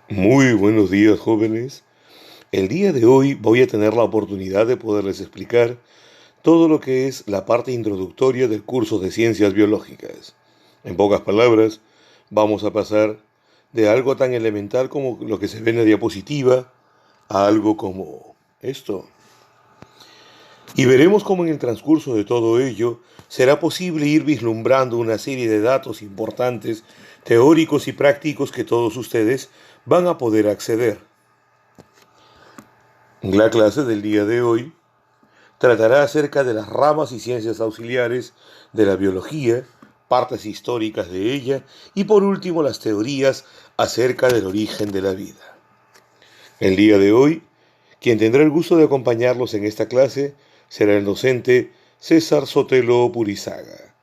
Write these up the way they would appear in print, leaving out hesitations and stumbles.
Muy buenos días, jóvenes. El día de hoy voy a tener la oportunidad de poderles explicar todo lo que es la parte introductoria del curso de ciencias biológicas. En pocas palabras, vamos a pasar de algo tan elemental como lo que se ve en la diapositiva a algo como esto. Y veremos cómo en el transcurso de todo ello será posible ir vislumbrando una serie de datos importantes, teóricos y prácticos que todos ustedes van a poder acceder. La clase del día de hoy tratará acerca de las ramas y ciencias auxiliares de la biología, partes históricas de ella y por último las teorías acerca del origen de la vida. El día de hoy, quien tendrá el gusto de acompañarlos en esta clase será el docente César Sotelo Purizaga.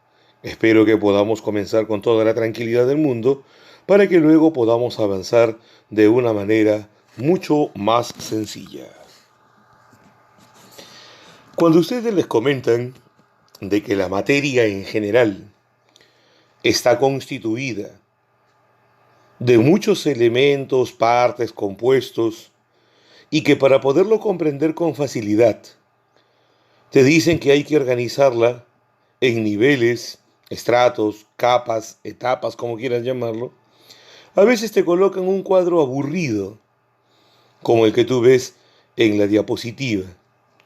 Espero que podamos comenzar con toda la tranquilidad del mundo para que luego podamos avanzar de una manera mucho más sencilla. Cuando ustedes les comentan de que la materia en general está constituida de muchos elementos, partes, compuestos, y que para poderlo comprender con facilidad, te dicen que hay que organizarla en niveles, estratos, capas, etapas, como quieras llamarlo, a veces te colocan un cuadro aburrido, como el que tú ves en la diapositiva.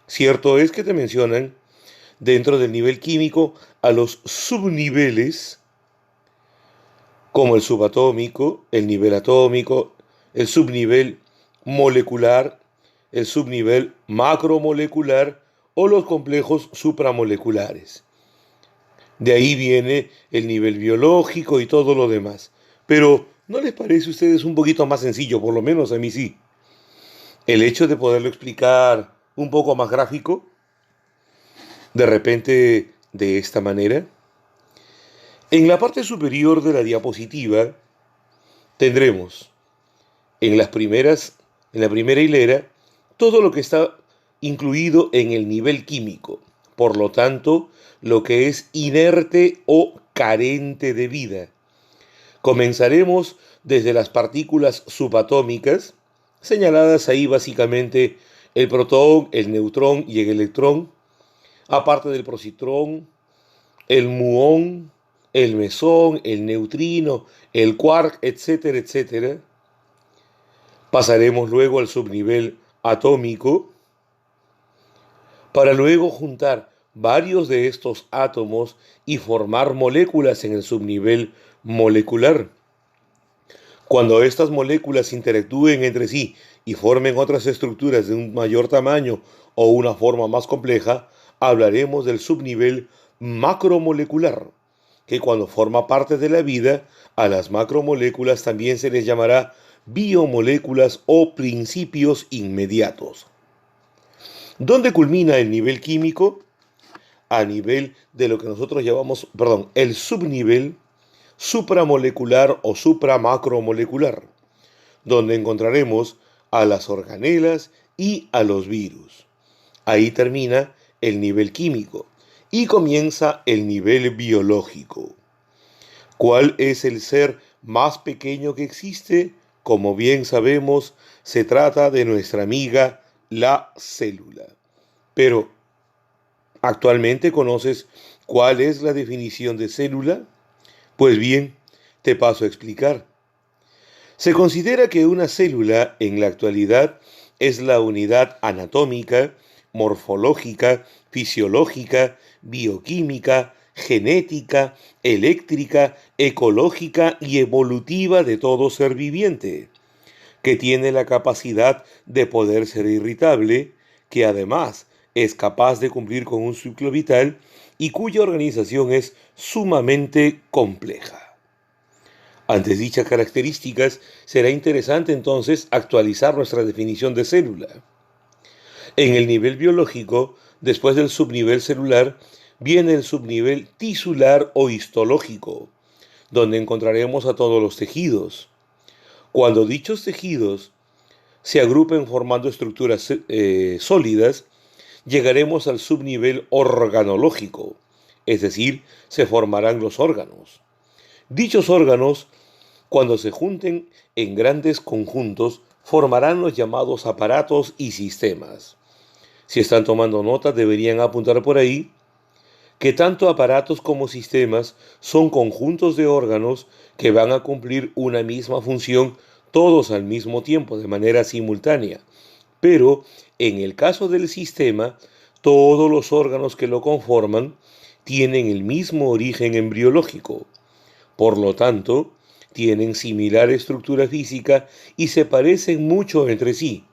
Cierto es que te mencionan dentro del nivel químico a los subniveles como el subatómico, el nivel atómico, el subnivel molecular, el subnivel macromolecular o los complejos supramoleculares. De ahí viene el nivel biológico y todo lo demás. Pero ¿no les parece a ustedes un poquito más sencillo? Por lo menos a mí sí. El hecho de poderlo explicar un poco más gráfico, de repente de esta manera. En la parte superior de la diapositiva tendremos en la primera hilera, todo lo que está incluido en el nivel químico. Por lo tanto, lo que es inerte o carente de vida. Comenzaremos desde las partículas subatómicas, señaladas ahí básicamente el protón, el neutrón y el electrón, aparte del positrón, el muón, el mesón, el neutrino, el quark, etcétera, etcétera. Pasaremos luego al subnivel atómico para luego juntar varios de estos átomos y formar moléculas en el subnivel molecular. Cuando estas moléculas interactúen entre sí y formen otras estructuras de un mayor tamaño o una forma más compleja, hablaremos del subnivel macromolecular, que cuando forma parte de la vida, a las macromoléculas también se les llamará biomoléculas o principios inmediatos. ¿Dónde culmina el nivel químico? A nivel de lo que nosotros llamamos, el subnivel supramolecular o supramacromolecular, donde encontraremos a las organelas y a los virus. Ahí termina el nivel químico y comienza el nivel biológico. ¿Cuál es el ser más pequeño que existe? Como bien sabemos, se trata de nuestra amiga la célula. Pero, ¿actualmente conoces cuál es la definición de célula? Pues bien, te paso a explicar. Se considera que una célula en la actualidad es la unidad anatómica, morfológica, fisiológica, bioquímica, genética, eléctrica, ecológica y evolutiva de todo ser viviente, que tiene la capacidad de poder ser irritable, que además es capaz de cumplir con un ciclo vital y cuya organización es sumamente compleja. Ante dichas características, será interesante entonces actualizar nuestra definición de célula. En el nivel biológico, después del subnivel celular, viene el subnivel tisular o histológico, donde encontraremos a todos los tejidos. Cuando dichos tejidos se agrupen formando estructuras sólidas, llegaremos al subnivel organológico, es decir, se formarán los órganos. Dichos órganos Cuando se junten en grandes conjuntos, formarán los llamados aparatos y sistemas. Si están tomando nota, deberían apuntar por ahí que tanto aparatos como sistemas son conjuntos de órganos que van a cumplir una misma función todos al mismo tiempo, de manera simultánea. Pero en el caso del sistema, todos los órganos que lo conforman tienen el mismo origen embriológico. Por lo tanto, tienen similar estructura física y se parecen mucho entre sí,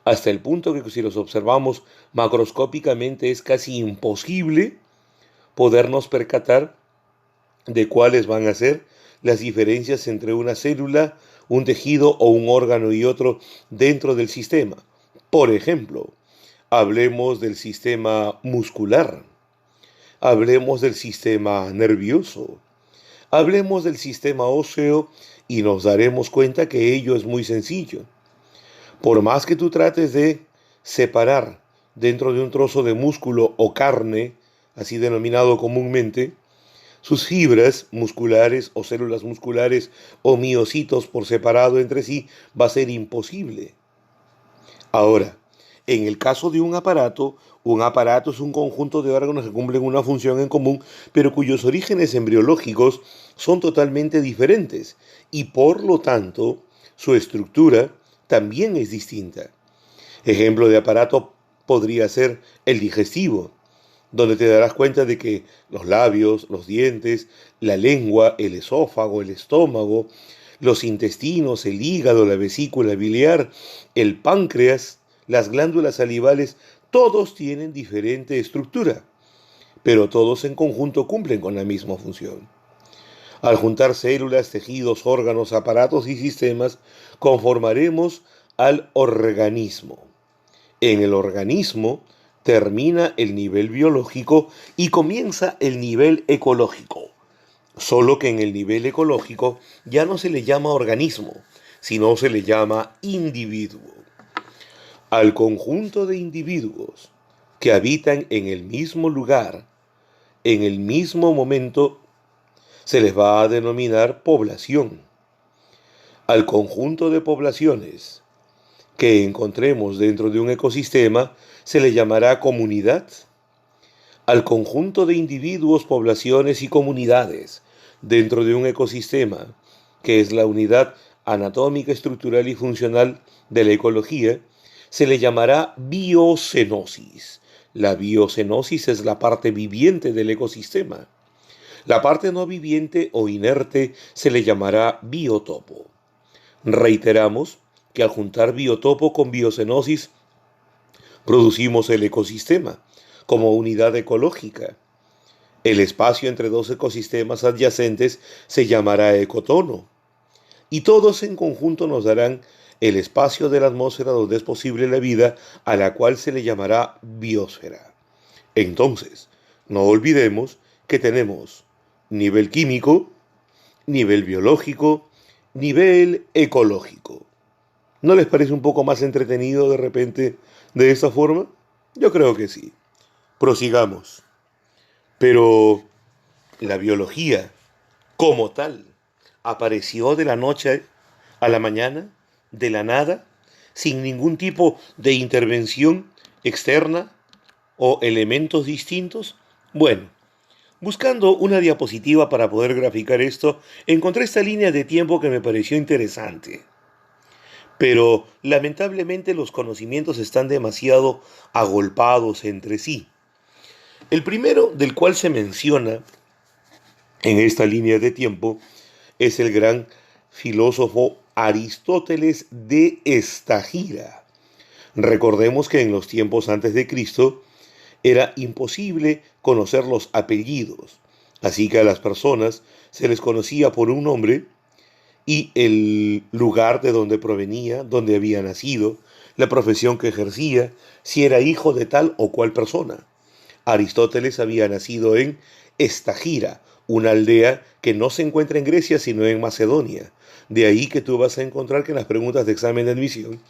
hasta el punto que si los observamos macroscópicamente es casi imposible podernos percatar de cuáles van a ser las diferencias entre una célula, un tejido o un órgano y otro dentro del sistema. Por ejemplo, hablemos del sistema muscular, hablemos del sistema nervioso, hablemos del sistema óseo y nos daremos cuenta que ello es muy sencillo. Por más que tú trates de separar dentro de un trozo de músculo o carne, así denominado comúnmente, sus fibras musculares o células musculares o miocitos por separado entre sí, va a ser imposible. Ahora, en el caso de un aparato es un conjunto de órganos que cumplen una función en común, pero cuyos orígenes embriológicos son totalmente diferentes y por lo tanto su estructura también es distinta. Ejemplo de aparato podría ser el digestivo, donde te darás cuenta de que los labios, los dientes, la lengua, el esófago, el estómago, los intestinos, el hígado, la vesícula biliar, el páncreas, las glándulas salivales, todos tienen diferente estructura, pero todos en conjunto cumplen con la misma función. Al juntar células, tejidos, órganos, aparatos y sistemas, conformaremos al organismo. En el organismo termina el nivel biológico y comienza el nivel ecológico. Solo que en el nivel ecológico ya no se le llama organismo, sino se le llama individuo. Al conjunto de individuos que habitan en el mismo lugar, en el mismo momento, se les va a denominar población. Al conjunto de poblaciones que encontremos dentro de un ecosistema se le llamará comunidad. Al conjunto de individuos, poblaciones y comunidades dentro de un ecosistema, que es la unidad anatómica, estructural y funcional de la ecología, se le llamará biocenosis. La biocenosis es la parte viviente del ecosistema. La parte no viviente o inerte se le llamará biotopo. Reiteramos que al juntar biotopo con biocenosis producimos el ecosistema como unidad ecológica. El espacio entre dos ecosistemas adyacentes se llamará ecotono. Y todos en conjunto nos darán el espacio de la atmósfera donde es posible la vida, a la cual se le llamará biosfera. Entonces, no olvidemos que tenemos nivel químico, nivel biológico, nivel ecológico. ¿No les parece un poco más entretenido de repente de esta forma? Yo creo que sí. Prosigamos. Pero la biología, como tal, apareció de la noche a la mañana, de la nada, sin ningún tipo de intervención externa o elementos distintos. Bueno, buscando una diapositiva para poder graficar esto, encontré esta línea de tiempo que me pareció interesante. Pero lamentablemente los conocimientos están demasiado agolpados entre sí. El primero del cual se menciona en esta línea de tiempo es el gran filósofo Aristóteles de Estagira. Recordemos que en los tiempos antes de Cristo era imposible conocer los apellidos, así que a las personas se les conocía por un nombre y el lugar de donde provenía, donde había nacido, la profesión que ejercía, si era hijo de tal o cual persona. Aristóteles había nacido en Estagira, una aldea que no se encuentra en Grecia sino en Macedonia. De ahí que tú vas a encontrar que en las preguntas de examen de admisión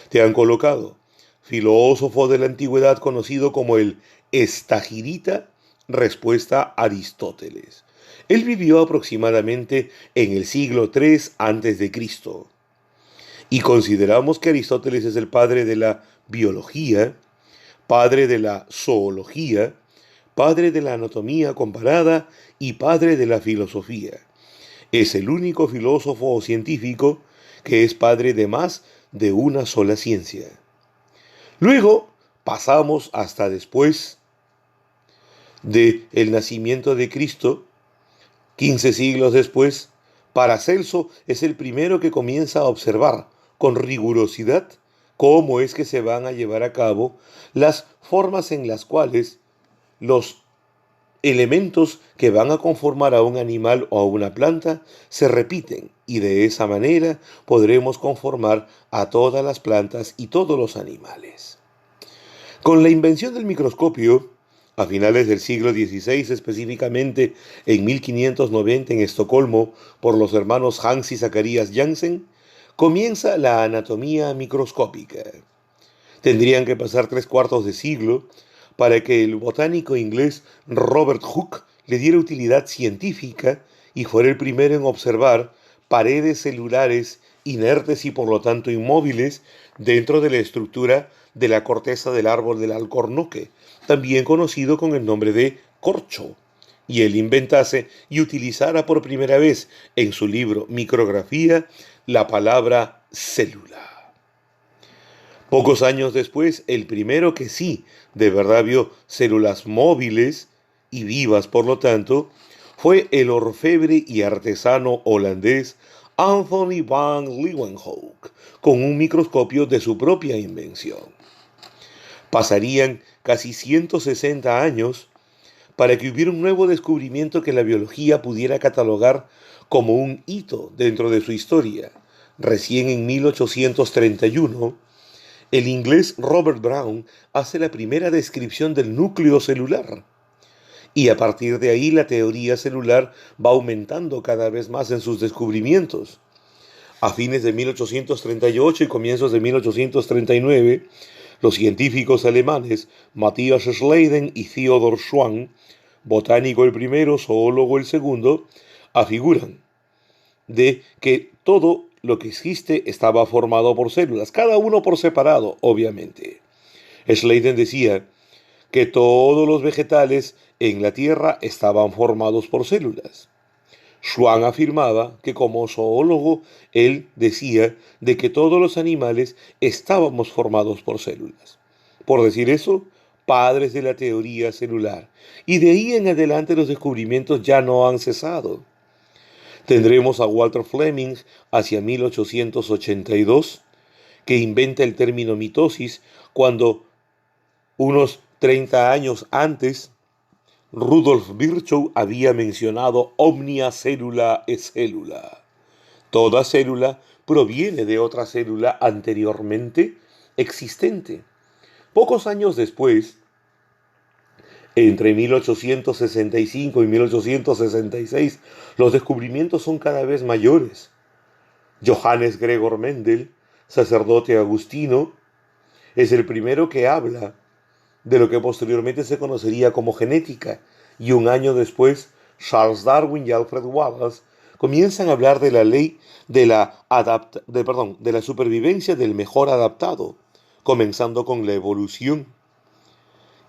te han colocado filósofo de la antigüedad conocido como el Estagirita, respuesta Aristóteles. Él vivió aproximadamente en el siglo III antes de Cristo. Y consideramos que Aristóteles es el padre de la biología, padre de la zoología, padre de la anatomía comparada y padre de la filosofía. Es el único filósofo o científico que es padre de más de una sola ciencia. Luego pasamos hasta después del nacimiento de Cristo, 15 siglos después. Paracelso es el primero que comienza a observar con rigurosidad cómo es que se van a llevar a cabo las formas en las cuales los elementos que van a conformar a un animal o a una planta se repiten, y de esa manera podremos conformar a todas las plantas y todos los animales. Con la invención del microscopio, a finales del siglo XVI, específicamente en 1590 en Estocolmo, por los hermanos Hans y Zacharias Janssen, comienza la anatomía microscópica. Tendrían que pasar 3/4 de siglo para que el botánico inglés Robert Hooke le diera utilidad científica y fuera el primero en observar paredes celulares inertes y por lo tanto inmóviles dentro de la estructura de la corteza del árbol del alcornoque, también conocido con el nombre de corcho, y él inventase y utilizara por primera vez en su libro Micrografía la palabra célula. Pocos años después, el primero que sí de verdad vio células móviles y vivas, por lo tanto, fue el orfebre y artesano holandés Anthony van Leeuwenhoek, con un microscopio de su propia invención. Pasarían casi 160 años para que hubiera un nuevo descubrimiento que la biología pudiera catalogar como un hito dentro de su historia. Recién en 1831, el inglés Robert Brown hace la primera descripción del núcleo celular. Y a partir de ahí la teoría celular va aumentando cada vez más en sus descubrimientos. A fines de 1838 y comienzos de 1839, los científicos alemanes Matthias Schleiden y Theodor Schwann, botánico el primero, zoólogo el segundo, afiguran de que todo lo que existe estaba formado por células, cada uno por separado, obviamente. Schleiden decía que todos los vegetales en la Tierra estaban formados por células. Schwann afirmaba que como zoólogo él decía de que todos los animales estábamos formados por células. Por decir eso, padres de la teoría celular. Y de ahí en adelante los descubrimientos ya no han cesado. Tendremos a Walter Fleming hacia 1882, que inventa el término mitosis, cuando unos 30 años antes Rudolf Virchow había mencionado omnia cellula es célula. Toda célula proviene de otra célula anteriormente existente. Pocos años después, entre 1865 y 1866, los descubrimientos son cada vez mayores. Johannes Gregor Mendel, sacerdote agustino, es el primero que habla de lo que posteriormente se conocería como genética, y un año después, Charles Darwin y Alfred Wallace comienzan a hablar de la ley de la supervivencia del mejor adaptado, comenzando con la evolución.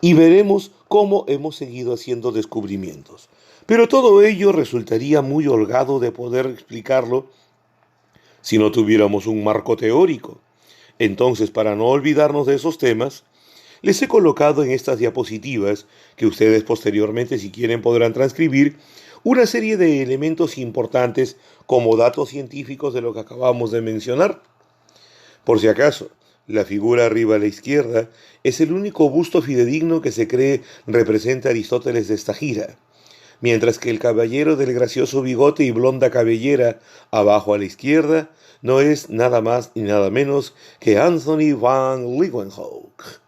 Y veremos cómo hemos seguido haciendo descubrimientos. Pero todo ello resultaría muy holgado de poder explicarlo si no tuviéramos un marco teórico. Entonces, para no olvidarnos de esos temas, les he colocado en estas diapositivas, que ustedes posteriormente, si quieren, podrán transcribir, una serie de elementos importantes como datos científicos de lo que acabamos de mencionar. Por si acaso, la figura arriba a la izquierda es el único busto fidedigno que se cree representa a Aristóteles de esta gira, mientras que el caballero del gracioso bigote y blonda cabellera abajo a la izquierda no es nada más ni nada menos que Anthony van Leeuwenhoek.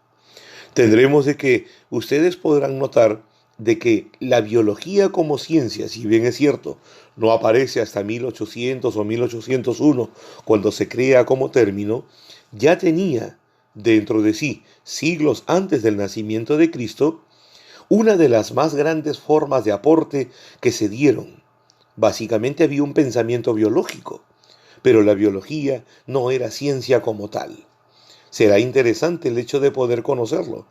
Tendremos de que ustedes podrán notar de que la biología como ciencia, si bien es cierto, no aparece hasta 1800 o 1801, cuando se crea como término, ya tenía dentro de sí, siglos antes del nacimiento de Cristo, una de las más grandes formas de aporte que se dieron. Básicamente había un pensamiento biológico, pero la biología no era ciencia como tal. Será interesante el hecho de poder conocerlo.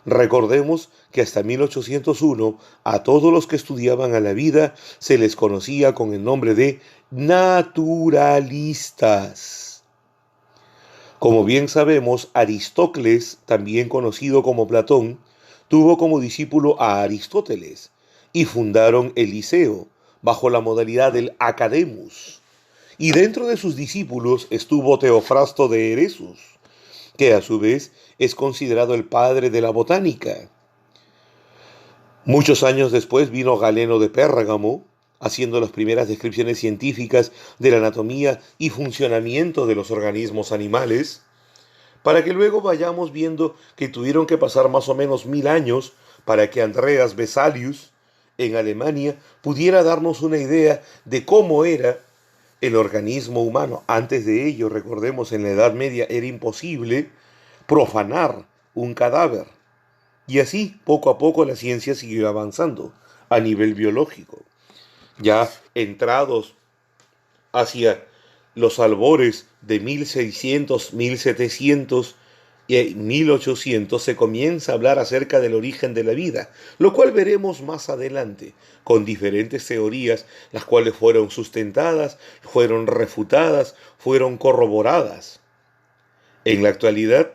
Recordemos que hasta 1801 a todos los que estudiaban a la vida se les conocía con el nombre de naturalistas. Como bien sabemos, Aristócles, también conocido como Platón, tuvo como discípulo a Aristóteles y fundaron el Liceo bajo la modalidad del Academus. Y dentro de sus discípulos estuvo Teofrasto de Eresus, que a su vez es considerado el padre de la botánica. Muchos años después vino Galeno de Pérgamo, haciendo las primeras descripciones científicas de la anatomía y funcionamiento de los organismos animales, para que luego vayamos viendo que tuvieron que pasar más o menos 1000 años para que Andreas Vesalius, en Alemania, pudiera darnos una idea de cómo era el organismo humano. Antes de ello, recordemos, en la Edad Media era imposible profanar un cadáver. Y así, poco a poco, la ciencia siguió avanzando a nivel biológico. Ya entrados hacia los albores de 1600, 1700 y 1800 se comienza a hablar acerca del origen de la vida, lo cual veremos más adelante, con diferentes teorías, las cuales fueron sustentadas, fueron refutadas, fueron corroboradas. En la actualidad,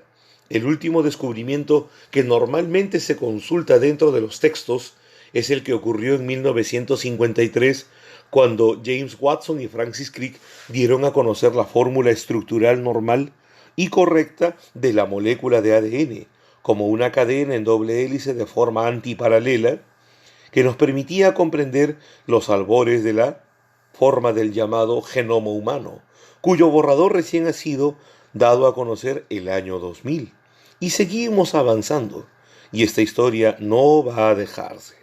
el último descubrimiento que normalmente se consulta dentro de los textos es el que ocurrió en 1953, cuando James Watson y Francis Crick dieron a conocer la fórmula estructural normal y correcta de la molécula de ADN, como una cadena en doble hélice de forma antiparalela, que nos permitía comprender los albores de la forma del llamado genoma humano, cuyo borrador recién ha sido dado a conocer el año 2000. Y seguimos avanzando, y esta historia no va a dejarse.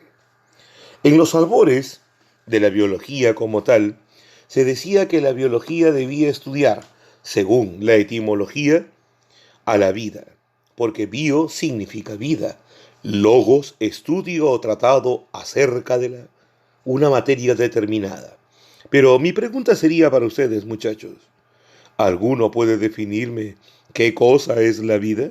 En los albores de la biología como tal, se decía que la biología debía estudiar, según la etimología, a la vida, porque bio significa vida, logos, estudio o tratado acerca de una materia determinada. Pero mi pregunta sería para ustedes, muchachos, ¿alguno puede definirme qué cosa es la vida?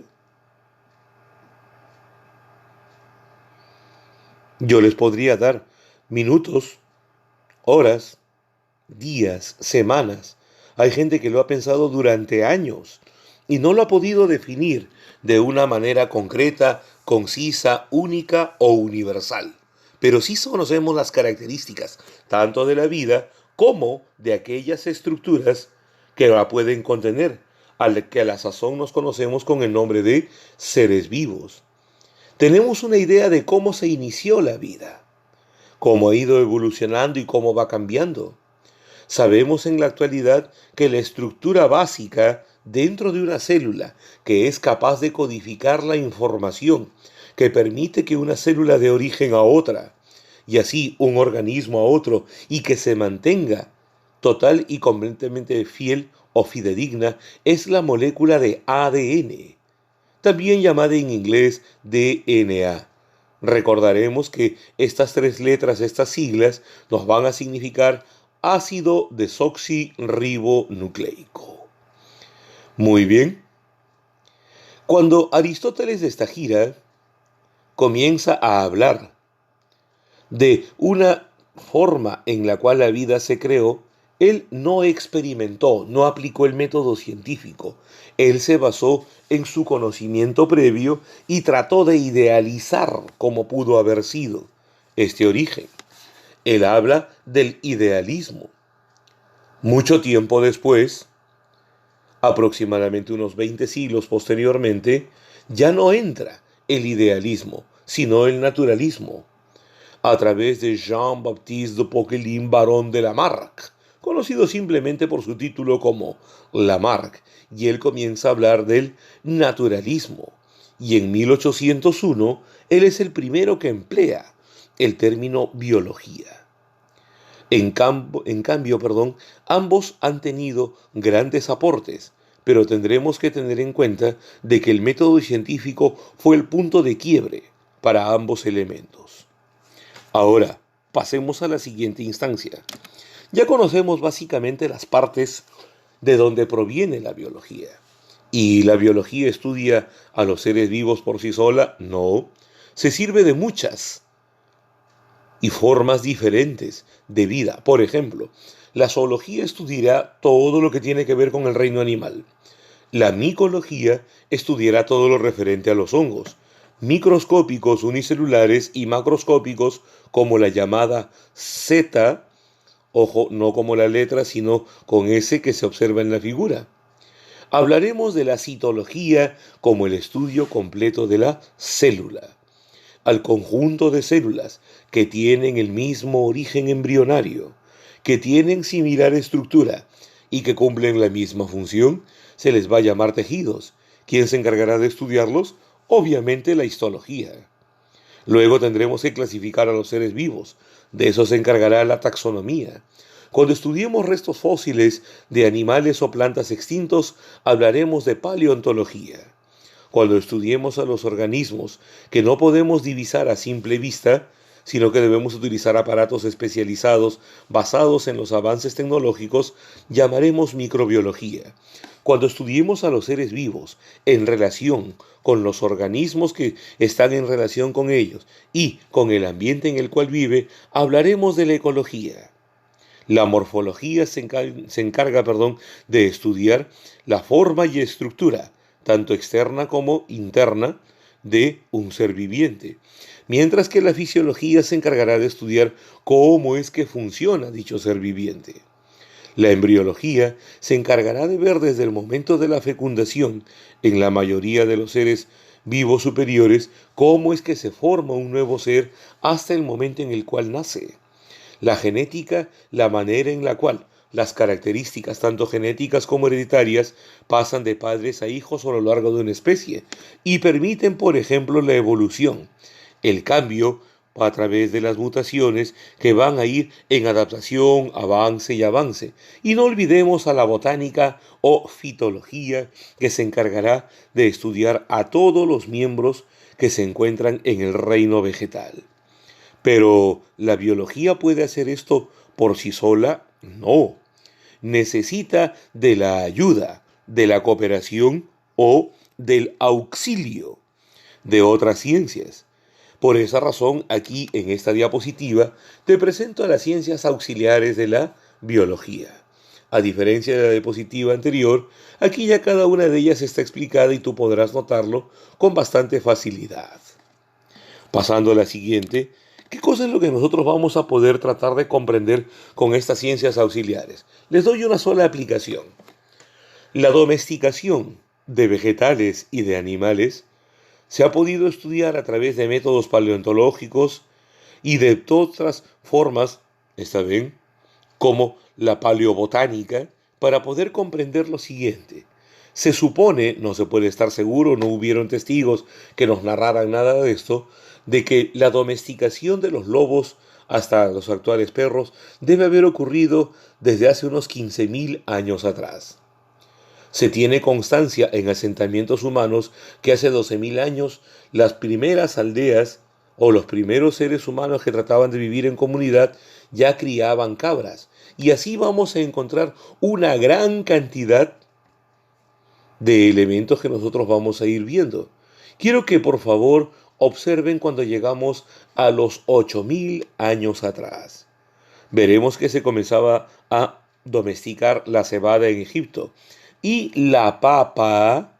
Yo les podría dar minutos, horas, días, semanas. Hay gente que lo ha pensado durante años y no lo ha podido definir de una manera concreta, concisa, única o universal. Pero sí conocemos las características tanto de la vida como de aquellas estructuras que la pueden contener, al que a la sazón nos conocemos con el nombre de seres vivos. Tenemos una idea de cómo se inició la vida, cómo ha ido evolucionando y cómo va cambiando. Sabemos en la actualidad que la estructura básica dentro de una célula, que es capaz de codificar la información, que permite que una célula dé origen a otra, y así un organismo a otro, y que se mantenga total y completamente fiel o fidedigna, es la molécula de ADN, también llamada en inglés DNA. Recordaremos que estas tres letras, estas siglas, nos van a significar ácido desoxirribonucleico. Muy bien. Cuando Aristóteles de esta gira comienza a hablar de una forma en la cual la vida se creó, él no experimentó, no aplicó el método científico. Él se basó en su conocimiento previo y trató de idealizar cómo pudo haber sido este origen. Él habla del idealismo. Mucho tiempo después, aproximadamente unos 20 siglos posteriormente, ya no entra el idealismo, sino el naturalismo, a través de Jean-Baptiste de Poquelin, barón de Lamarck, conocido simplemente por su título como Lamarck, y él comienza a hablar del naturalismo. Y en 1801, él es el primero que emplea el término biología. En cambio, ambos han tenido grandes aportes, pero tendremos que tener en cuenta de que el método científico fue el punto de quiebre para ambos elementos. Ahora, pasemos a la siguiente instancia. Ya conocemos básicamente las partes de donde proviene la biología. ¿Y la biología estudia a los seres vivos por sí sola? No. Se sirve de muchas y formas diferentes de vida. Por ejemplo, la zoología estudiará todo lo que tiene que ver con el reino animal. La micología estudiará todo lo referente a los hongos, microscópicos unicelulares y macroscópicos como la llamada zeta, ojo, no como la letra, sino con ese que se observa en la figura. Hablaremos de la citología como el estudio completo de la célula, al conjunto de células que tienen el mismo origen embrionario, que tienen similar estructura y que cumplen la misma función, se les va a llamar tejidos. ¿Quién se encargará de estudiarlos? Obviamente la histología. Luego tendremos que clasificar a los seres vivos. De eso se encargará la taxonomía. Cuando estudiemos restos fósiles de animales o plantas extintos, hablaremos de paleontología. Cuando estudiemos a los organismos que no podemos divisar a simple vista, sino que debemos utilizar aparatos especializados basados en los avances tecnológicos, llamaremos microbiología. Cuando estudiemos a los seres vivos en relación con los organismos que están en relación con ellos y con el ambiente en el cual vive, hablaremos de la ecología. La morfología se encarga de estudiar la forma y estructura, tanto externa como interna, de un ser viviente, mientras que la fisiología se encargará de estudiar cómo es que funciona dicho ser viviente. La embriología se encargará de ver desde el momento de la fecundación, en la mayoría de los seres vivos superiores, cómo es que se forma un nuevo ser hasta el momento en el cual nace. La genética, la manera en la cual las características, tanto genéticas como hereditarias, pasan de padres a hijos a lo largo de una especie y permiten, por ejemplo, la evolución, el cambio a través de las mutaciones que van a ir en adaptación, avance y avance. Y no olvidemos a la botánica o fitología, que se encargará de estudiar a todos los miembros que se encuentran en el reino vegetal. Pero, ¿la biología puede hacer esto por sí sola? No. Necesita de la ayuda, de la cooperación o del auxilio de otras ciencias. Por esa razón, aquí en esta diapositiva te presento las ciencias auxiliares de la biología. A diferencia de la diapositiva anterior, aquí ya cada una de ellas está explicada y tú podrás notarlo con bastante facilidad. Pasando a la siguiente, ¿qué cosa es lo que nosotros vamos a poder tratar de comprender con estas ciencias auxiliares? Les doy una sola aplicación. La domesticación de vegetales y de animales se ha podido estudiar a través de métodos paleontológicos y de otras formas, ¿está bien?, como la paleobotánica, para poder comprender lo siguiente. Se supone, no se puede estar seguro, no hubieron testigos que nos narraran nada de esto, de que la domesticación de los lobos hasta los actuales perros debe haber ocurrido desde hace unos 15.000 años atrás. Se tiene constancia en asentamientos humanos que hace 12.000 años las primeras aldeas o los primeros seres humanos que trataban de vivir en comunidad ya criaban cabras. Y así vamos a encontrar una gran cantidad de elementos que nosotros vamos a ir viendo. Quiero que por favor observen cuando llegamos a los 8.000 años atrás. Veremos que se comenzaba a domesticar la cebada en Egipto y la papa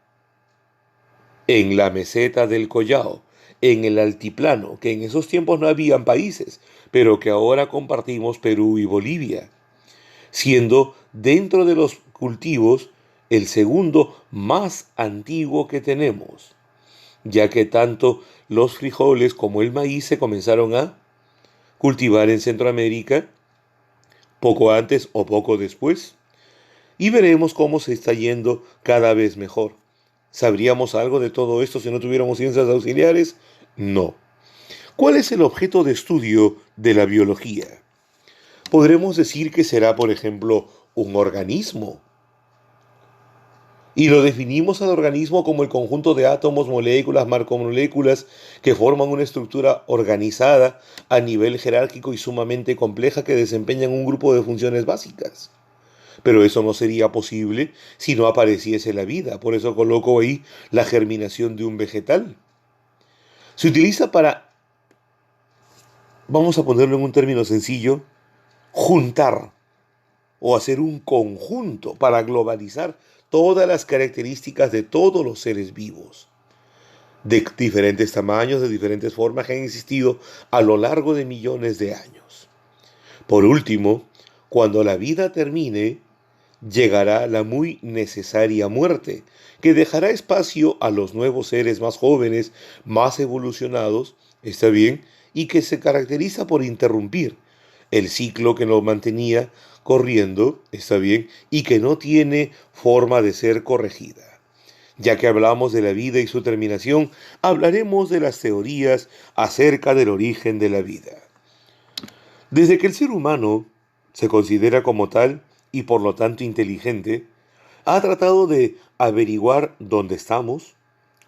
en la meseta del Collao, en el altiplano, que en esos tiempos no habían países, pero que ahora compartimos Perú y Bolivia, siendo dentro de los cultivos el segundo más antiguo que tenemos, ya que tanto los frijoles como el maíz se comenzaron a cultivar en Centroamérica poco antes o poco después, y veremos cómo se está yendo cada vez mejor. ¿Sabríamos algo de todo esto si no tuviéramos ciencias auxiliares? No. ¿Cuál es el objeto de estudio de la biología? Podremos decir que será, por ejemplo, un organismo, Y lo definimos al organismo como el conjunto de átomos, moléculas, macromoléculas que forman una estructura organizada a nivel jerárquico y sumamente compleja que desempeñan un grupo de funciones básicas. Pero eso no sería posible si no apareciese la vida. Por eso coloco ahí la germinación de un vegetal. Se utiliza para, vamos a ponerlo en un término sencillo, juntar o hacer un conjunto para globalizar todas las características de todos los seres vivos, de diferentes tamaños, de diferentes formas que han existido a lo largo de millones de años. Por último, cuando la vida termine, llegará la muy necesaria muerte, que dejará espacio a los nuevos seres más jóvenes, más evolucionados, está bien, y que se caracteriza por interrumpir el ciclo que nos mantenía corriendo, está bien, y que no tiene forma de ser corregida. Ya que hablamos de la vida y su terminación, hablaremos de las teorías acerca del origen de la vida. Desde que el ser humano se considera como tal y por lo tanto inteligente, ha tratado de averiguar dónde estamos,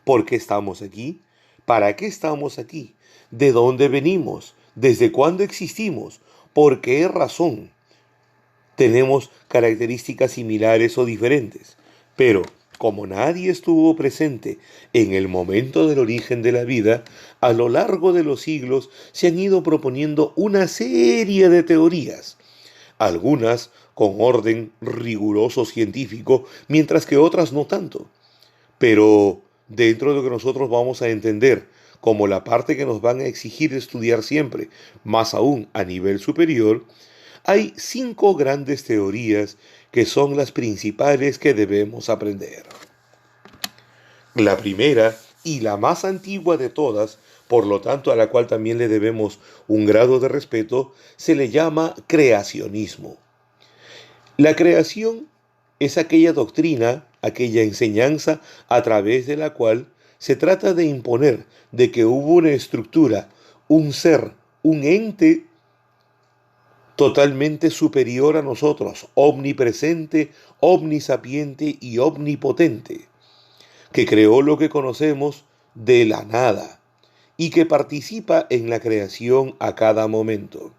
por qué estamos aquí, para qué estamos aquí, de dónde venimos, desde cuándo existimos, por qué razón tenemos características similares o diferentes. Pero, como nadie estuvo presente en el momento del origen de la vida, a lo largo de los siglos se han ido proponiendo una serie de teorías, algunas con orden riguroso científico, mientras que otras no tanto. Pero dentro de lo que nosotros vamos a entender como la parte que nos van a exigir estudiar siempre, más aún a nivel superior, hay 5 grandes teorías que son las principales que debemos aprender. La primera y la más antigua de todas, por lo tanto a la cual también le debemos un grado de respeto, se le llama creacionismo. La creación es aquella doctrina, aquella enseñanza a través de la cual se trata de imponer de que hubo una estructura, un ser, un ente totalmente superior a nosotros, omnipresente, omnisapiente y omnipotente, que creó lo que conocemos de la nada y que participa en la creación a cada momento.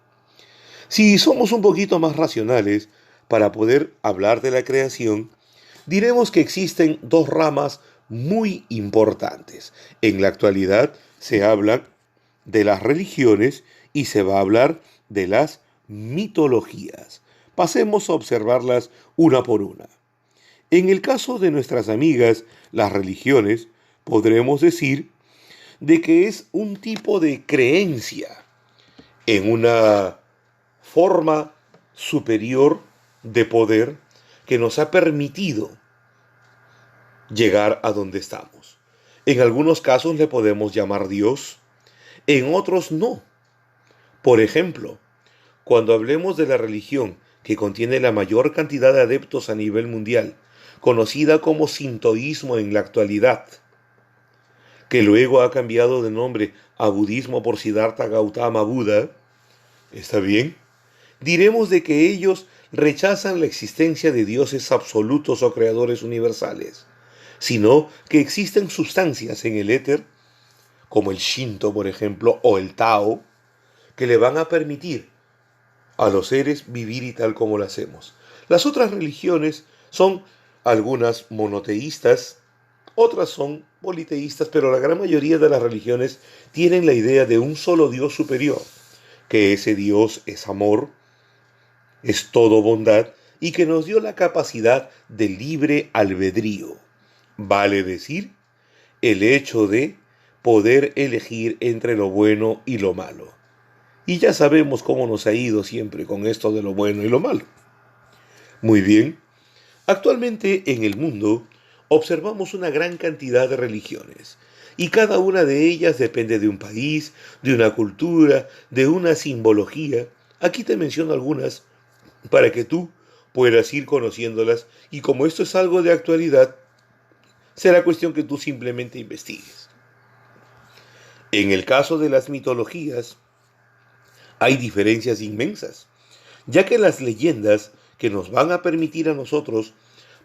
Si somos un poquito más racionales, para poder hablar de la creación, diremos que existen 2 ramas muy importantes. En la actualidad se habla de las religiones y se va a hablar de las mitologías. Pasemos a observarlas una por una. En el caso de nuestras amigas, las religiones, podremos decir de que es un tipo de creencia en una forma superior de poder que nos ha permitido llegar a donde estamos. En algunos casos le podemos llamar Dios, en otros no. Por ejemplo, cuando hablemos de la religión que contiene la mayor cantidad de adeptos a nivel mundial, conocida como sintoísmo en la actualidad, que luego ha cambiado de nombre a budismo por Siddhartha Gautama Buda, ¿está bien? Diremos de que ellos rechazan la existencia de dioses absolutos o creadores universales, sino que existen sustancias en el éter, como el Shinto, por ejemplo, o el Tao, que le van a permitir a los seres vivir y tal como lo hacemos. Las otras religiones son algunas monoteístas, otras son politeístas, pero la gran mayoría de las religiones tienen la idea de un solo Dios superior, que ese Dios es amor, es todo bondad y que nos dio la capacidad de libre albedrío. Vale decir, el hecho de poder elegir entre lo bueno y lo malo. Y ya sabemos cómo nos ha ido siempre con esto de lo bueno y lo malo. Muy bien, actualmente en el mundo observamos una gran cantidad de religiones y cada una de ellas depende de un país, de una cultura, de una simbología. Aquí te menciono algunas para que tú puedas ir conociéndolas y como esto es algo de actualidad, será cuestión que tú simplemente investigues. En el caso de las mitologías, hay diferencias inmensas, ya que las leyendas que nos van a permitir a nosotros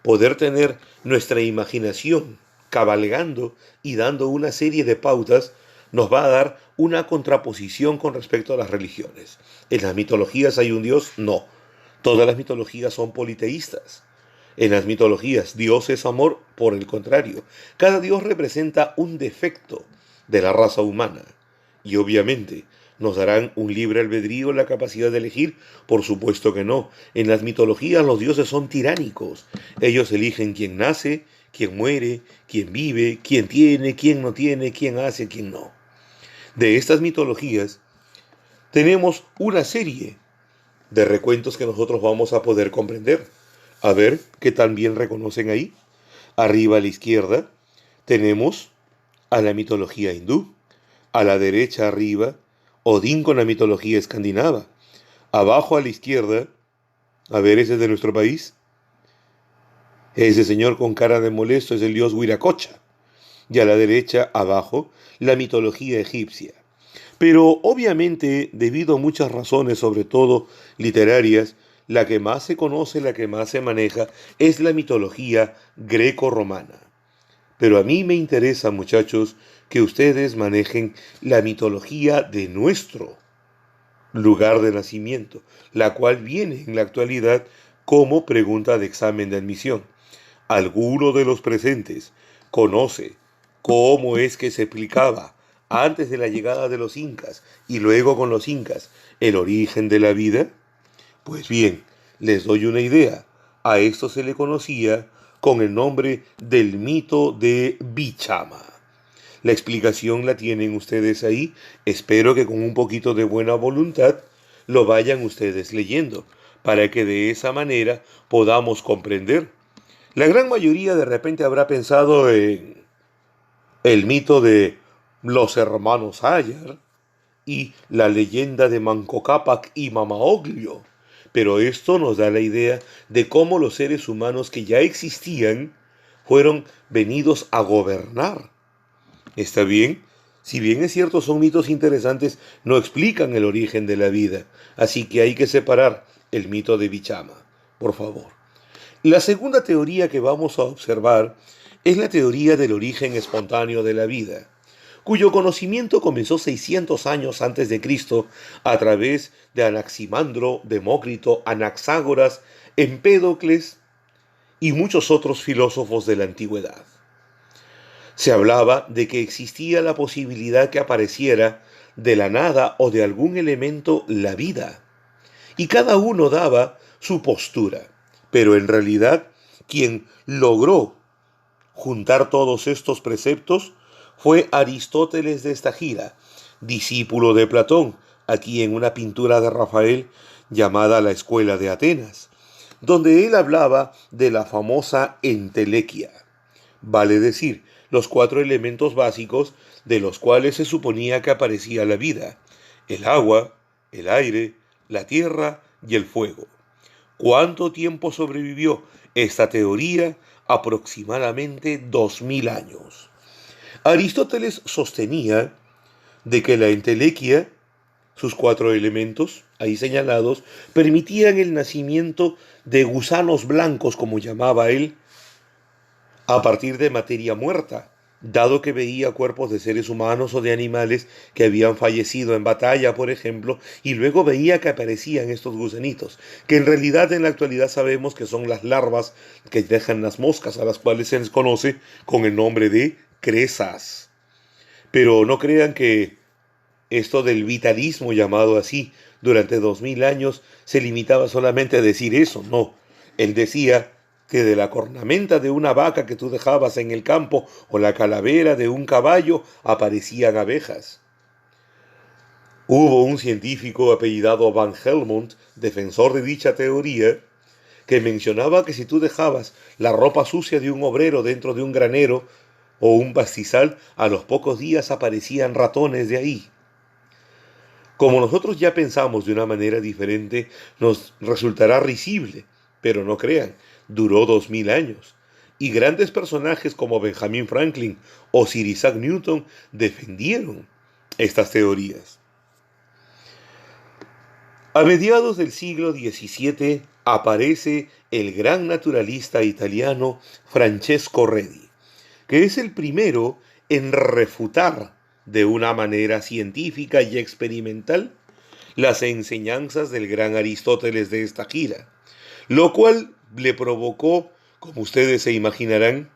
poder tener nuestra imaginación cabalgando y dando una serie de pautas, nos va a dar una contraposición con respecto a las religiones. ¿En las mitologías hay un Dios? No. Todas las mitologías son politeístas. En las mitologías, Dios es amor, por el contrario. Cada Dios representa un defecto de la raza humana. Y obviamente, ¿nos darán un libre albedrío, la capacidad de elegir? Por supuesto que no. En las mitologías los dioses son tiránicos. Ellos eligen quién nace, quién muere, quién vive, quién tiene, quién no tiene, quién hace, quién no. De estas mitologías tenemos una serie de recuentos que nosotros vamos a poder comprender. A ver qué tan bien reconocen ahí. Arriba a la izquierda tenemos a la mitología hindú. A la derecha arriba, Odín con la mitología escandinava. Abajo a la izquierda, a ver, ese es de nuestro país. Ese señor con cara de molesto es el dios Huiracocha. Y a la derecha, abajo, la mitología egipcia. Pero obviamente, debido a muchas razones, sobre todo literarias, la que más se conoce, la que más se maneja, es la mitología greco-romana. Pero a mí me interesa, muchachos, que ustedes manejen la mitología de nuestro lugar de nacimiento, la cual viene en la actualidad como pregunta de examen de admisión. ¿Alguno de los presentes conoce cómo es que se explicaba antes de la llegada de los incas y luego con los incas el origen de la vida? Pues bien, les doy una idea. A esto se le conocía con el nombre del mito de Bichama. La explicación la tienen ustedes ahí. Espero que con un poquito de buena voluntad lo vayan ustedes leyendo, para que de esa manera podamos comprender. La gran mayoría de repente habrá pensado en el mito de los hermanos Ayar y la leyenda de Manco Cápac y Mama Oglio. Pero esto nos da la idea de cómo los seres humanos que ya existían fueron venidos a gobernar. ¿Está bien? Si bien es cierto, son mitos interesantes, no explican el origen de la vida. Así que hay que separar el mito de Bichama, por favor. La segunda teoría que vamos a observar es la teoría del origen espontáneo de la vida, cuyo conocimiento comenzó 600 años antes de Cristo a través de Anaximandro, Demócrito, Anaxágoras, Empédocles y muchos otros filósofos de la antigüedad. Se hablaba de que existía la posibilidad que apareciera de la nada o de algún elemento la vida, y cada uno daba su postura, pero en realidad quien logró juntar todos estos preceptos fue Aristóteles de Estagira, discípulo de Platón, aquí en una pintura de Rafael llamada La Escuela de Atenas, donde él hablaba de la famosa entelequia, vale decir, los 4 elementos básicos de los cuales se suponía que aparecía la vida: el agua, el aire, la tierra y el fuego. ¿Cuánto tiempo sobrevivió esta teoría? Aproximadamente 2000 años. Aristóteles sostenía de que la entelequia, sus 4 elementos, ahí señalados, permitían el nacimiento de gusanos blancos, como llamaba él, a partir de materia muerta, dado que veía cuerpos de seres humanos o de animales que habían fallecido en batalla, por ejemplo, y luego veía que aparecían estos gusanitos, que en realidad en la actualidad sabemos que son las larvas que dejan las moscas, a las cuales se les conoce con el nombre de cresas. Pero no crean que esto del vitalismo, llamado así, durante 2000 años se limitaba solamente a decir eso, no. Él decía que de la cornamenta de una vaca que tú dejabas en el campo o la calavera de un caballo aparecían abejas. Hubo un científico apellidado Van Helmont, defensor de dicha teoría, que mencionaba que si tú dejabas la ropa sucia de un obrero dentro de un granero o un pastizal, a los pocos días aparecían ratones de ahí. Como nosotros ya pensamos de una manera diferente, nos resultará risible, pero no crean, duró 2000 años. Y grandes personajes como Benjamin Franklin o Sir Isaac Newton defendieron estas teorías. A mediados del siglo XVII aparece el gran naturalista italiano Francesco Redi, que es el primero en refutar de una manera científica y experimental las enseñanzas del gran Aristóteles de esta gira, lo cual le provocó, como ustedes se imaginarán,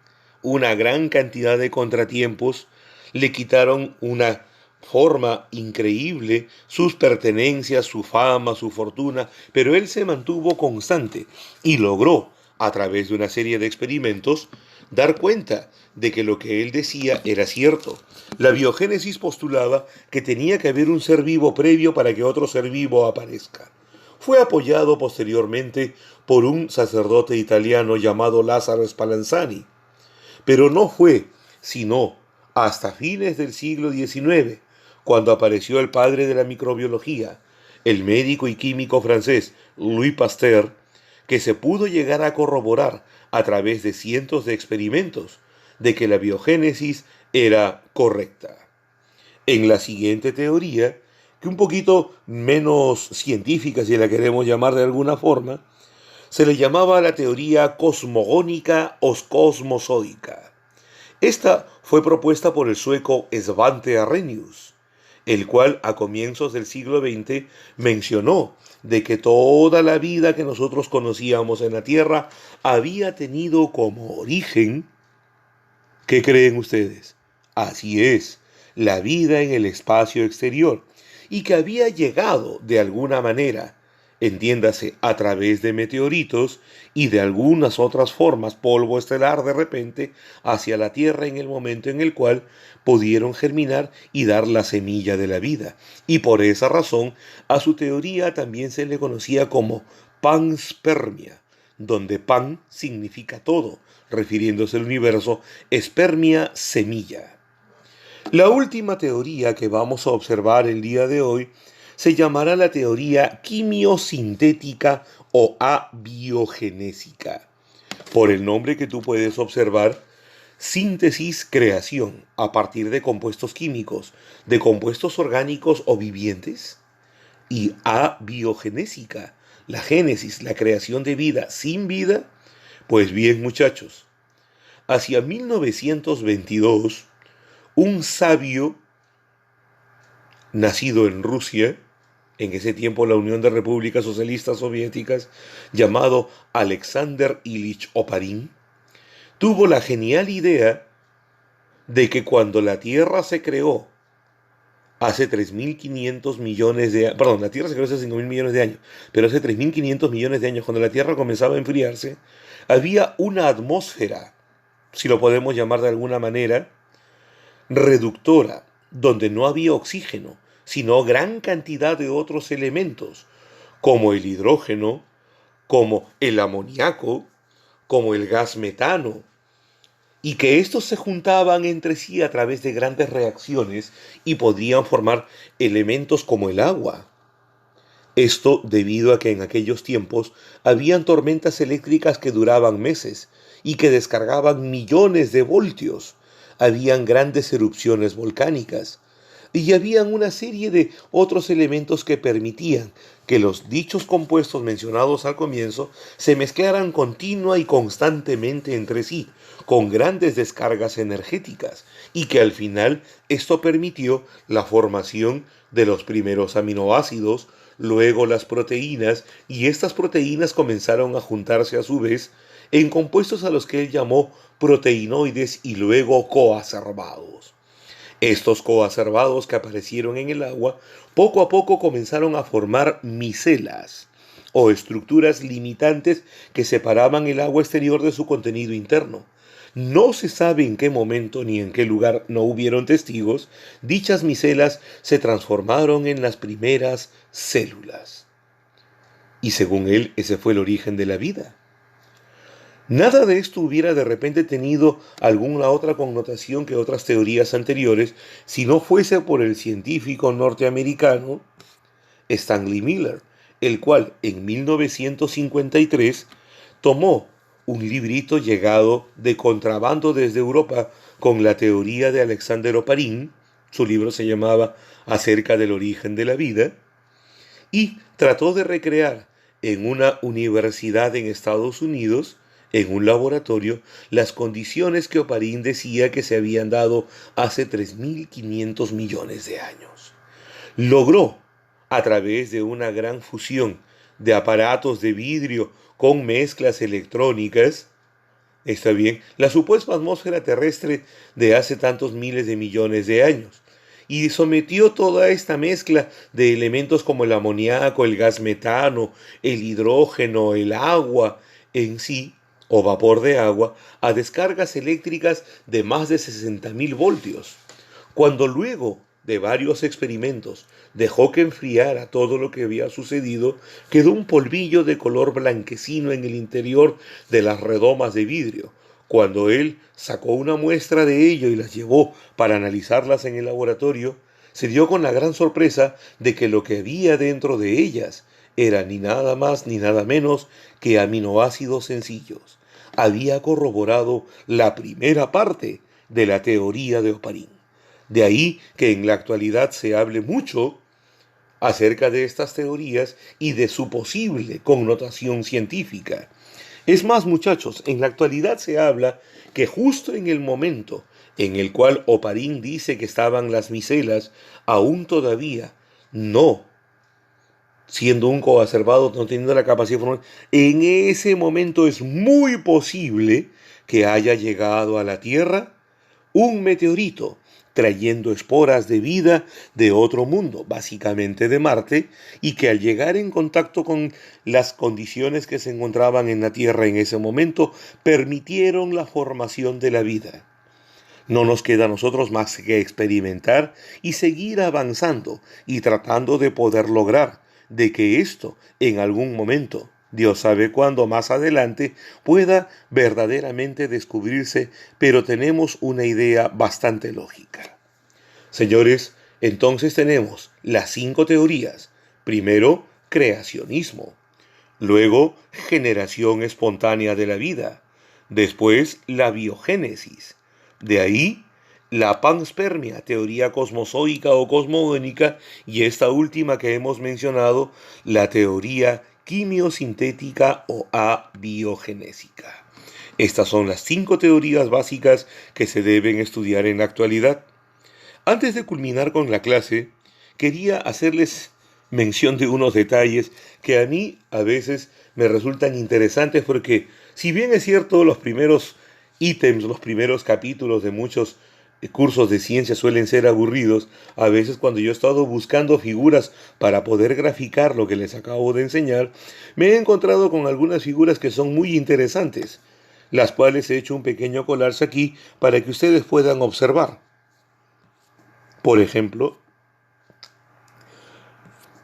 una gran cantidad de contratiempos. Le quitaron una forma increíble sus pertenencias, su fama, su fortuna, pero él se mantuvo constante y logró, a través de una serie de experimentos, dar cuenta de que lo que él decía era cierto. La biogénesis postulaba que tenía que haber un ser vivo previo para que otro ser vivo aparezca. Fue apoyado posteriormente por un sacerdote italiano llamado Lázaro Spallanzani, pero no fue sino hasta fines del siglo XIX cuando apareció el padre de la microbiología, el médico y químico francés Louis Pasteur, que se pudo llegar a corroborar a través de cientos de experimentos de que la biogénesis era correcta. En la siguiente teoría, que un poquito menos científica, si la queremos llamar de alguna forma, se le llamaba la teoría cosmogónica o cosmozoica. Esta fue propuesta por el sueco Svante Arrhenius, el cual a comienzos del siglo XX mencionó de que toda la vida que nosotros conocíamos en la Tierra había tenido como origen, ¿qué creen ustedes? Así es, la vida en el espacio exterior, y que había llegado de alguna manera, entiéndase, a través de meteoritos y de algunas otras formas, polvo estelar de repente, hacia la Tierra en el momento en el cual pudieron germinar y dar la semilla de la vida. Y por esa razón, a su teoría también se le conocía como panspermia, donde pan significa todo, refiriéndose al universo, espermia, semilla. La última teoría que vamos a observar el día de hoy se llamará la teoría quimiosintética o abiogenésica. Por el nombre que tú puedes observar, síntesis, creación a partir de compuestos químicos, de compuestos orgánicos o vivientes, y abiogenésica, la génesis, la creación de vida sin vida. Pues bien, muchachos, hacia 1922, un sabio nacido en Rusia, en ese tiempo la Unión de Repúblicas Socialistas Soviéticas, llamado Alexander Ilich Oparin, tuvo la genial idea de que cuando la Tierra se creó hace 3.500 millones de años, perdón, la Tierra se creó hace 5.000 millones de años, pero hace 3.500 millones de años, cuando la Tierra comenzaba a enfriarse, había una atmósfera, si lo podemos llamar de alguna manera, reductora, donde no había oxígeno, sino gran cantidad de otros elementos, como el hidrógeno, como el amoníaco, como el gas metano, y que estos se juntaban entre sí a través de grandes reacciones y podían formar elementos como el agua. Esto debido a que en aquellos tiempos habían tormentas eléctricas que duraban meses y que descargaban millones de voltios. Habían grandes erupciones volcánicas y habían una serie de otros elementos que permitían que los dichos compuestos mencionados al comienzo se mezclaran continua y constantemente entre sí, con grandes descargas energéticas, y que al final esto permitió la formación de los primeros aminoácidos, luego las proteínas, y estas proteínas comenzaron a juntarse a su vez en compuestos a los que él llamó proteinoides y luego coacervados. Estos coacervados que aparecieron en el agua poco a poco comenzaron a formar micelas o estructuras limitantes que separaban el agua exterior de su contenido interno. No se sabe en qué momento ni en qué lugar, no hubieron testigos, dichas micelas se transformaron en las primeras células. Y según él, ese fue el origen de la vida. Nada de esto hubiera de repente tenido alguna otra connotación que otras teorías anteriores si no fuese por el científico norteamericano Stanley Miller, el cual en 1953 tomó un librito llegado de contrabando desde Europa con la teoría de Alexander Oparin, su libro se llamaba Acerca del origen de la vida, y trató de recrear en una universidad en Estados Unidos, en un laboratorio, las condiciones que Oparín decía que se habían dado hace 3.500 millones de años. Logró, a través de una gran fusión de aparatos de vidrio con mezclas electrónicas, está bien, la supuesta atmósfera terrestre de hace tantos miles de millones de años, y sometió toda esta mezcla de elementos como el amoníaco, el gas metano, el hidrógeno, el agua en sí, o vapor de agua, a descargas eléctricas de más de 60.000 voltios. Cuando luego de varios experimentos dejó que enfriara todo lo que había sucedido, quedó un polvillo de color blanquecino en el interior de las redomas de vidrio. Cuando él sacó una muestra de ello y las llevó para analizarlas en el laboratorio, se dio con la gran sorpresa de que lo que había dentro de ellas era ni nada más ni nada menos que aminoácidos sencillos. Había corroborado la primera parte de la teoría de Oparín. De ahí que en la actualidad se hable mucho acerca de estas teorías y de su posible connotación científica. Es más, muchachos, en la actualidad se habla que justo en el momento en el cual Oparín dice que estaban las micelas, aún todavía no siendo un coacervado, no teniendo la capacidad de formar, en ese momento es muy posible que haya llegado a la Tierra un meteorito trayendo esporas de vida de otro mundo, básicamente de Marte, y que al llegar en contacto con las condiciones que se encontraban en la Tierra en ese momento, permitieron la formación de la vida. No nos queda a nosotros más que experimentar y seguir avanzando y tratando de poder lograr de que esto en algún momento, Dios sabe cuándo más adelante, pueda verdaderamente descubrirse, pero tenemos una idea bastante lógica. Señores, entonces tenemos las 5 teorías. Primero, creacionismo. Luego, generación espontánea de la vida. Después, la biogénesis. De ahí, la panspermia, teoría cosmozoica o cosmogónica, y esta última que hemos mencionado, la teoría quimiosintética o abiogenésica. Estas son las 5 teorías básicas que se deben estudiar en la actualidad. Antes de culminar con la clase, quería hacerles mención de unos detalles que a mí a veces me resultan interesantes porque, si bien es cierto, los primeros ítems, los primeros capítulos de muchos cursos de ciencia suelen ser aburridos, a veces cuando yo he estado buscando figuras para poder graficar lo que les acabo de enseñar, me he encontrado con algunas figuras que son muy interesantes, las cuales he hecho un pequeño collage aquí para que ustedes puedan observar. Por ejemplo,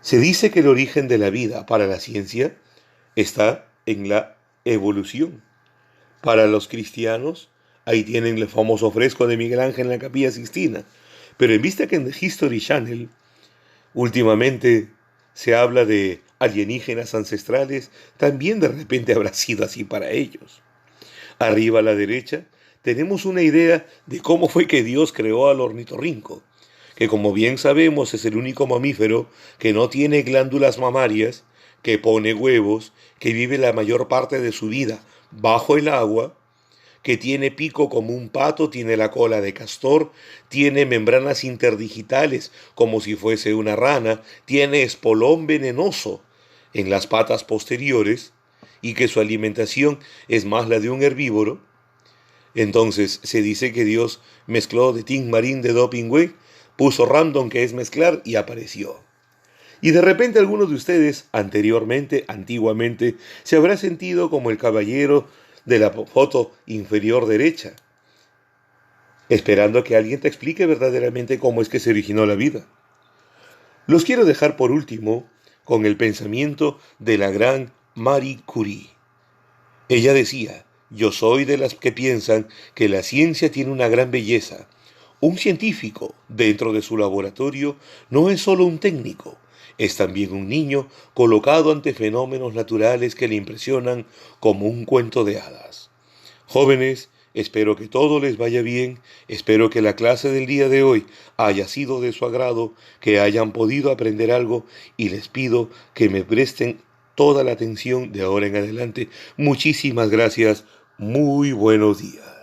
se dice que el origen de la vida para la ciencia está en la evolución. Para los cristianos, ahí tienen el famoso fresco de Miguel Ángel en la Capilla Sixtina. Pero en vista que en The History Channel últimamente se habla de alienígenas ancestrales, también de repente habrá sido así para ellos. Arriba a la derecha tenemos una idea de cómo fue que Dios creó al ornitorrinco, que como bien sabemos es el único mamífero que no tiene glándulas mamarias, que pone huevos, que vive la mayor parte de su vida bajo el agua, que tiene pico como un pato, tiene la cola de castor, tiene membranas interdigitales como si fuese una rana, tiene espolón venenoso en las patas posteriores y que su alimentación es más la de un herbívoro. Entonces se dice que Dios mezcló de Tin Marín de Dopingüe, puso random que es mezclar y apareció. Y de repente algunos de ustedes, antiguamente, se habrá sentido como el caballero de la foto inferior derecha, esperando a que alguien te explique verdaderamente cómo es que se originó la vida. Los quiero dejar por último con el pensamiento de la gran Marie Curie. Ella decía: yo soy de las que piensan que la ciencia tiene una gran belleza. Un científico dentro de su laboratorio no es solo un técnico, es también un niño colocado ante fenómenos naturales que le impresionan como un cuento de hadas. Jóvenes, espero que todo les vaya bien, espero que la clase del día de hoy haya sido de su agrado, que hayan podido aprender algo y les pido que me presten toda la atención de ahora en adelante. Muchísimas gracias. Muy buenos días.